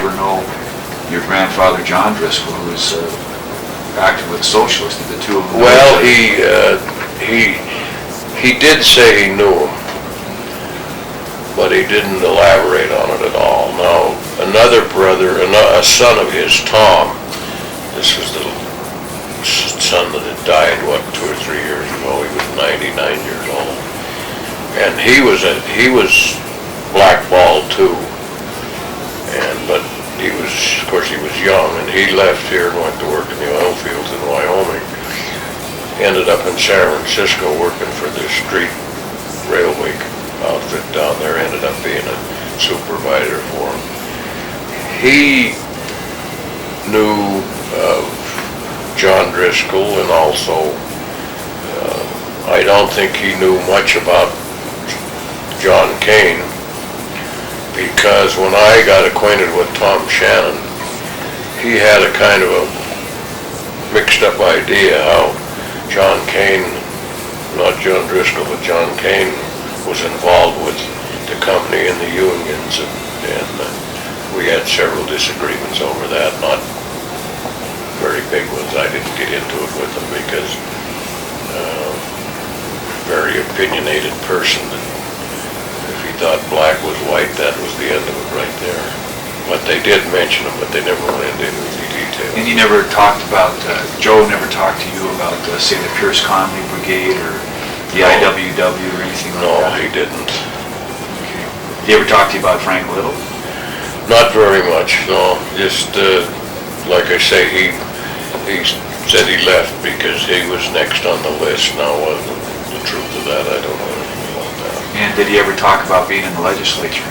ever know your grandfather, John Driscoll, who was active with the Socialists, the two of them? Well, he did say he knew him, but he didn't elaborate on it at all. Now, another brother, a son of his, Tom, this was the son that had died, 2 or 3 years ago. He was 99 years old. And he was blackballed too. But of course he was young, and he left here and went to work in the oil fields in Wyoming. Ended up in San Francisco working for the street railway outfit down there, ended up being a supervisor for him. He knew of John Driscoll, and also I don't think he knew much about John Kane, because when I got acquainted with Tom Shannon, he had a kind of a mixed up idea how John Kane, not John Driscoll, but John Kane was involved with the company and the unions, and we had several disagreements over that, not very big ones. I didn't get into it with him because very opinionated person, that if he thought black was white, that was the end of it right there. But they did mention him, but they never went into any detail. And he never talked about, Joe never talked to you about, say, the Pierce Conley Brigade or the IWW or anything like that? No, he didn't. Okay. Did he ever talk to you about Frank Little? Not very much, no. Just, like I say, he said he left because he was next on the list. Now, the truth of that, I don't know anything about that. And did he ever talk about being in the legislature?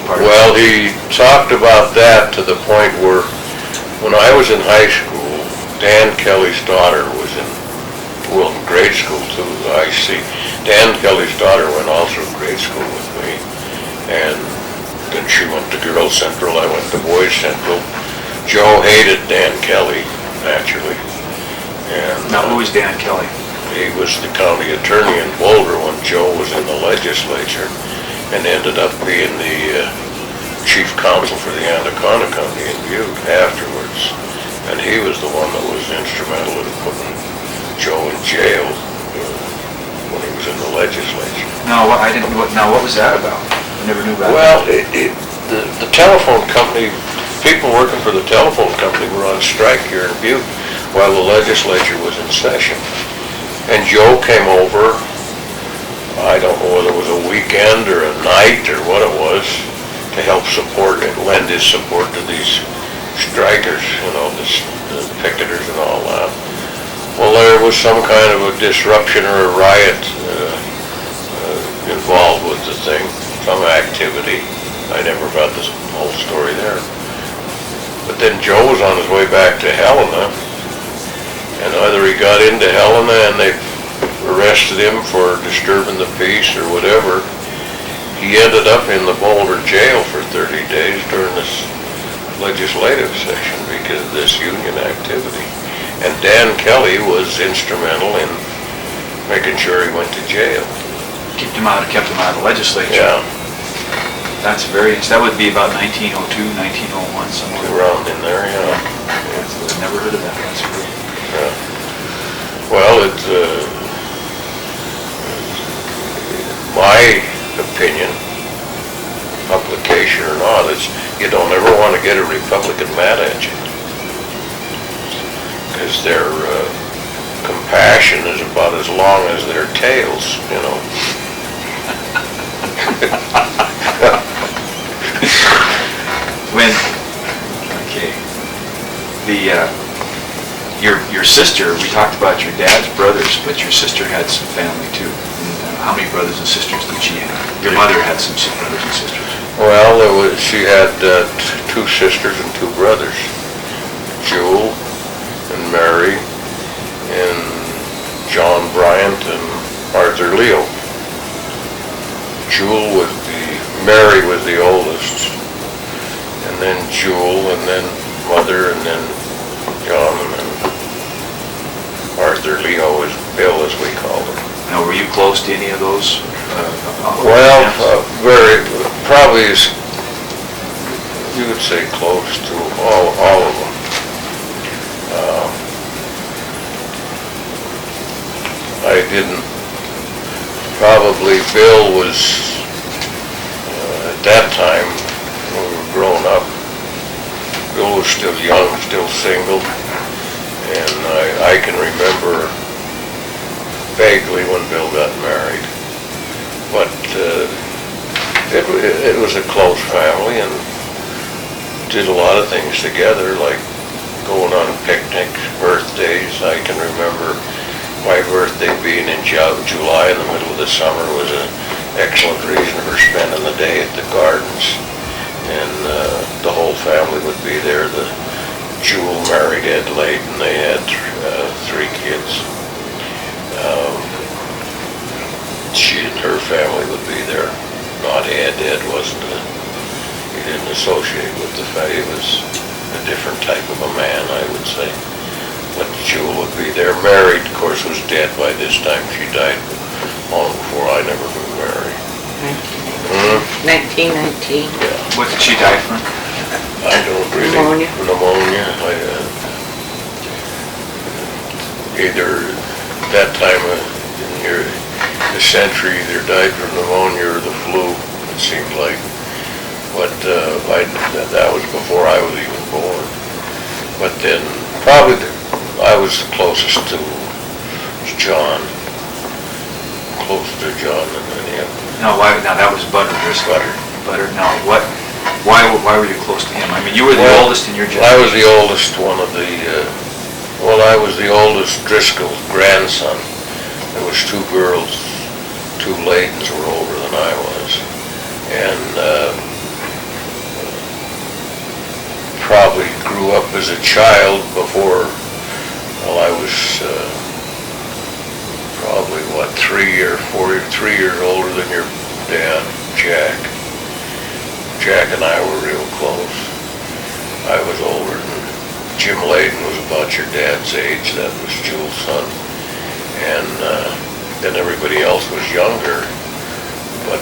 Well, he talked about that to the point where, when I was in high school, Dan Kelly's daughter was in grade school too, I see. Dan Kelly's daughter went all through grade school with me, and then she went to Girls Central, I went to Boys Central. Joe hated Dan Kelly, naturally. And now, who was Dan Kelly? He was the county attorney in Boulder when Joe was in the legislature, and ended up being the chief counsel for the Anaconda Company in Butte afterwards. And he was the one that was instrumental in putting Joe in jail when he was in the legislature. No, what was that about? I never knew about well, that. The telephone company, people working for the telephone company were on strike here in Butte while the legislature was in session. And Joe came over, I don't know whether it was a weekend or a night or what it was, to help support and lend his support to these strikers, the picketers and all that. Well, there was some kind of a disruption or a riot involved with the thing, some activity. I never got the whole story there. But then Joe was on his way back to Helena, and either he got into Helena and they arrested him for disturbing the peace or whatever. He ended up in the Boulder Jail for 30 days during this legislative session because of this union activity. And Dan Kelly was instrumental in making sure he went to jail. Kept him out of the legislature. Yeah. That would be about 1902, 1901, somewhere. Around in there, yeah. I've never heard of that. That's great. Yeah. Well, it's my opinion, publication or not, is you don't ever want to get a Republican mad at you, because their compassion is about as long as their tails, Your sister, we talked about your dad's brothers, but your sister had some family too. And, how many brothers and sisters did she have? Your mother had some brothers and sisters. Well, she had 2 sisters and 2 brothers, Jewel and Mary and John Bryant and Arthur Leo. Mary was the oldest, and then Jewel, and then Mother, and then John, and then Arthur Leo is Bill, as we called him. Now, were you close to any of those? Well, probably you would say close to all of them. I didn't, probably Bill was, at that time, when we were growing up, Bill was still young, still single, and I can remember vaguely when Bill got married. But it was a close family and did a lot of things together, like going on picnics, birthdays. I can remember my birthday being in July in the middle of the summer was an excellent reason for spending the day at the gardens. And the whole family would be there. The Jewel married Ed late and they had 3 kids. She and her family would be there. Not Ed. Ed wasn't he didn't associate with the family. He was a different type of a man, I would say. But Jewel would be there. Married, of course, was dead by this time. She died long before I never knew Mary. 1919. Yeah. What did she die from? I don't really. Pneumonia. Either that time in the century, either died from pneumonia or the flu, it seemed like. But that was before I was even born. But then, probably I was the closest to John. Closer to John than any of them. Now that was Butter Driscoll. Butter. Now why were you close to him? I mean, you were the oldest in your generation. I was the oldest one of the, I was the oldest Driscoll grandson. There was 2 girls, 2 Ladens were older than I was. And probably grew up as a child before, I was probably 3 years older than your dad, Jack. Jack and I were real close. I was older than Jim Layden was about your dad's age. That was Jewel's son. And then everybody else was younger. But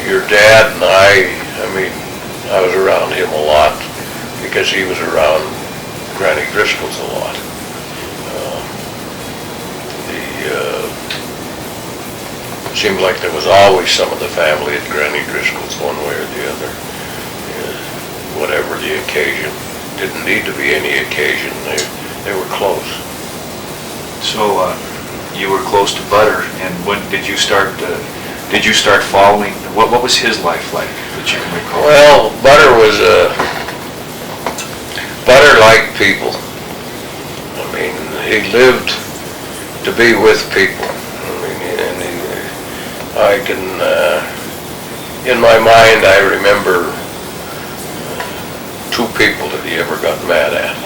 your dad and I mean, I was around him a lot because he was around Granny Driscoll's a lot. It seemed like there was always some of the family at Granny Driscoll's one way or the other. Whatever the occasion. Didn't need to be any occasion. They were close. So you were close to Butter, and when did you start following? What was his life like that you can recall? Well, Butter liked people. I mean, he lived to be with people. I can, in my mind, I remember 2 people that he ever got mad at.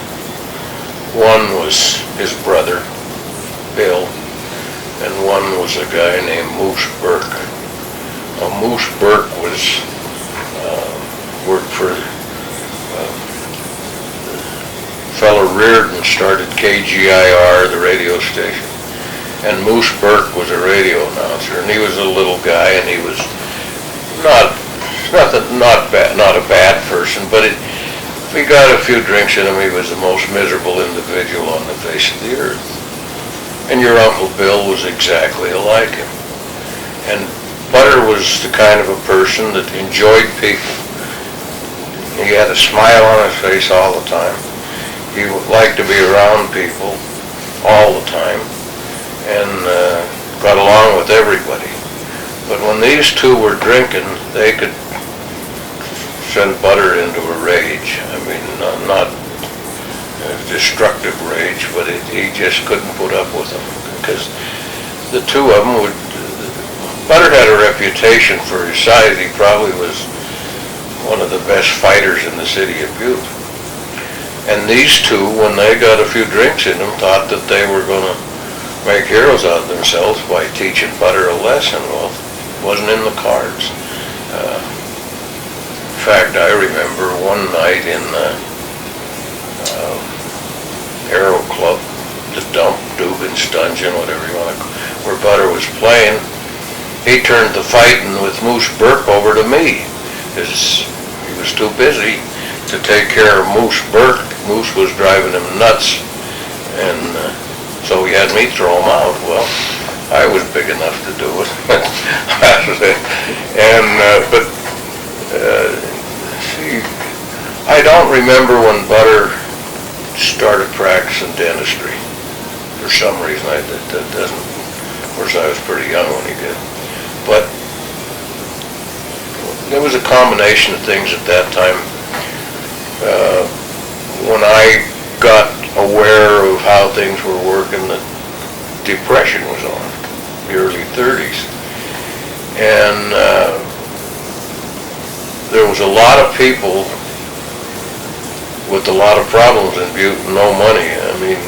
One was his brother, Bill, and one was a guy named Moose Burke. Now, Moose Burke worked for a fellow Reardon, started KGIR, the radio station. And Moose Burke was a radio announcer, and he was a little guy, and he was not a bad person, but if he got a few drinks in him, he was the most miserable individual on the face of the earth. And your Uncle Bill was exactly like him. And Butter was the kind of a person that enjoyed people. He had a smile on his face all the time. He liked to be around people all the time. And got along with everybody. But when these 2 were drinking, they could send Butter into a rage. I mean, not a destructive rage, but he just couldn't put up with them. Because the 2 of them would... Butter had a reputation for his size. He probably was one of the best fighters in the city of Butte. And these 2, when they got a few drinks in them, thought that they were going to make heroes out of themselves by teaching Butter a lesson. Well, it wasn't in the cards. In fact, I remember one night in the Aero Club, the dump, Dugan's Dungeon, whatever you want to call it, where Butter was playing, he turned the fighting with Moose Burke over to me. because he was too busy to take care of Moose Burke. Moose was driving him nuts, and so he had me throw him out. Well, I was big enough to do it. But see, I don't remember when Butter started practicing dentistry. For some reason, that doesn't, of course I was pretty young when he did. But there was a combination of things at that time. When I got aware of how things were working, the Depression was on, the early 30s. And there was a lot of people with a lot of problems in Butte and no money. I mean,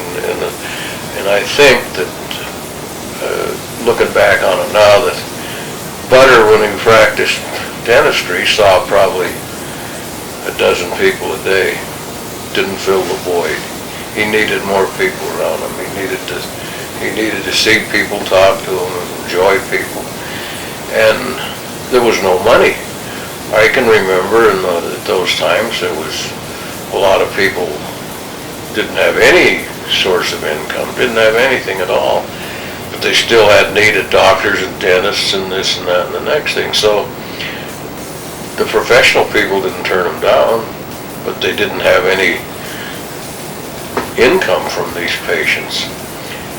and I think that, looking back on it now, that Butter, when he practiced dentistry, saw probably a dozen people a day. Didn't fill the void. He needed more people around him. He needed to see people, talk to them, enjoy people. And there was no money. I can remember at those times there was a lot of people didn't have any source of income, didn't have anything at all, but they still had needed doctors and dentists and this and that and the next thing. So the professional people didn't turn them down, but they didn't have any income from these patients.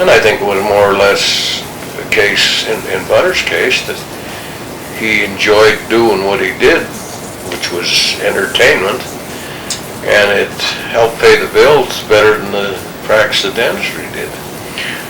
And I think it was more or less the case in Butter's case that he enjoyed doing what he did, which was entertainment, and it helped pay the bills better than the practice of dentistry did.